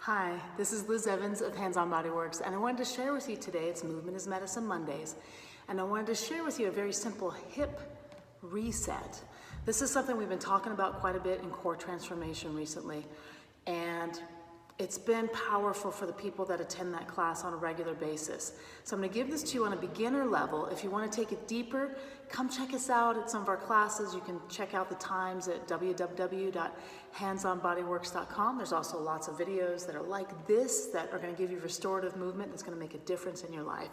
Hi, this is Liz Evans of Hands On Body Works, and I wanted to share with you today, it's Movement is Medicine Mondays, and I wanted to share with you a very simple hip reset. This is something we've been talking about quite a bit in core transformation recently, and it's been powerful for the people that attend that class on a regular basis. So I'm going to give this to you on a beginner level. If you want to take it deeper, come check us out at some of our classes. You can check out the times at www.handsonbodyworks.com. There's also lots of videos that are like this that are going to give you restorative movement that's going to make a difference in your life.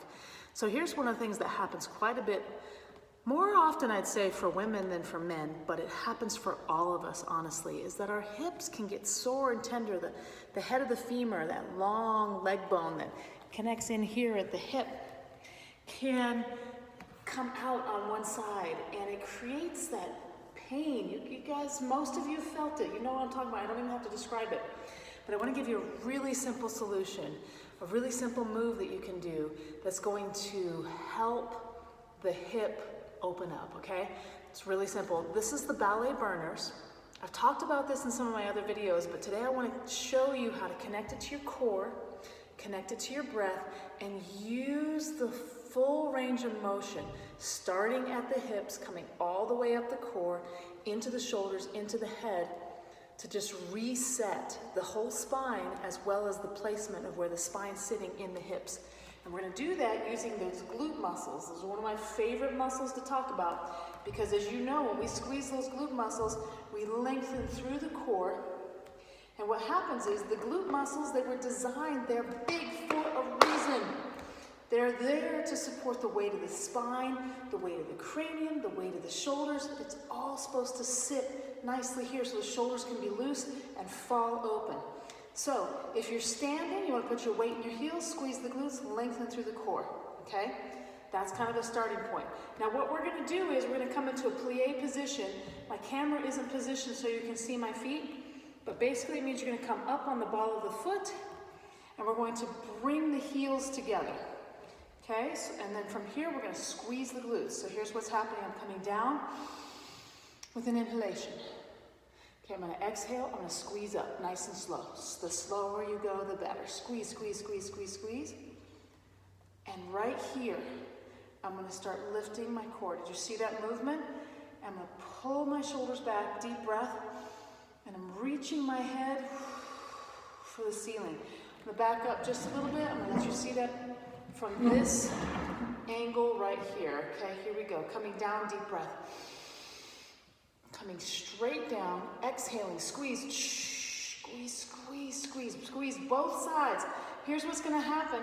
So here's one of the things that happens quite a bit, more often I'd say for women than for men, but it happens for all of us, honestly, is that our hips can get sore and tender. The head of the femur, that long leg bone that connects in here at the hip, can come out on one side, and it creates that pain. You guys, most of you felt it. You know what I'm talking about. I don't even have to describe it. But I want to give you a really simple solution, a really simple move that you can do that's going to help the hip open up, okay? It's really simple. This is the ballet burners. I've talked about this in some of my other videos, but today I want to show you how to connect it to your core, connect it to your breath, and use the full range of motion, starting at the hips, coming all the way up the core, into the shoulders, into the head, to just reset the whole spine as well as the placement of where the spine's sitting in the hips. And we're going to do that using those glute muscles. Those are one of my favorite muscles to talk about because, as you know, when we squeeze those glute muscles, we lengthen through the core. And what happens is the glute muscles, they were designed, they're big for a reason. They're there to support the weight of the spine, the weight of the cranium, the weight of the shoulders. It's all supposed to sit nicely here so the shoulders can be loose and fall open. So, if you're standing, you want to put your weight in your heels, squeeze the glutes, lengthen through the core, okay? That's kind of a starting point. Now what we're going to do is we're going to come into a plie position. My camera isn't positioned so you can see my feet, but basically it means you're going to come up on the ball of the foot, and we're going to bring the heels together, okay? So, and then from here we're going to squeeze the glutes. So here's what's happening. I'm coming down with an inhalation. Okay, I'm going to exhale, I'm going to squeeze up, nice and slow. The slower you go, the better. Squeeze, squeeze, squeeze, squeeze, squeeze. And right here, I'm going to start lifting my core. Did you see that movement? I'm going to pull my shoulders back, deep breath, and I'm reaching my head for the ceiling. I'm going to back up just a little bit. I'm going to let you see that from this angle right here. Okay, here we go. Coming down, deep breath. Coming straight down, exhaling, squeeze, squeeze, squeeze, squeeze, squeeze both sides. Here's what's going to happen.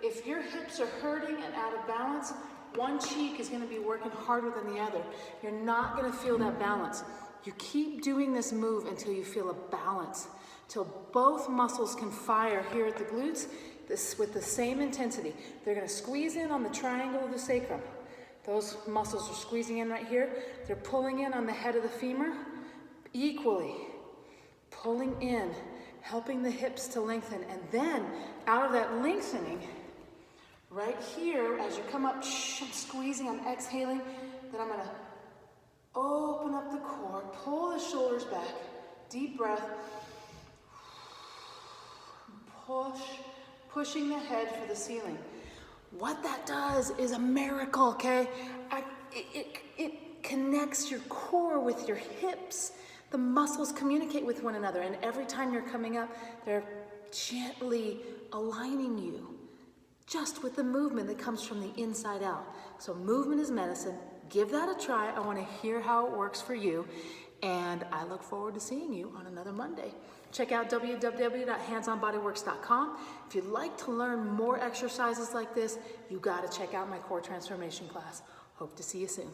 If your hips are hurting and out of balance, one cheek is going to be working harder than the other. You're not going to feel that balance. You keep doing this move until you feel a balance, till both muscles can fire here at the glutes with the same intensity. They're going to squeeze in on the triangle of the sacrum. Those muscles are squeezing in right here. They're pulling in on the head of the femur equally. Pulling in, helping the hips to lengthen. And then, out of that lengthening, right here, as you come up, I'm squeezing, I'm exhaling. Then I'm going to open up the core, pull the shoulders back, deep breath. Pushing the head for the ceiling. What that does is a miracle, okay? It connects your core with your hips. The muscles communicate with one another, and every time you're coming up, they're gently aligning you just with the movement that comes from the inside out. So movement is medicine. Give that a try. I want to hear how it works for you, and I look forward to seeing you on another Monday. Check out www.handsonbodyworks.com. If you'd like to learn more exercises like this, you got to check out my core transformation class. Hope to see you soon.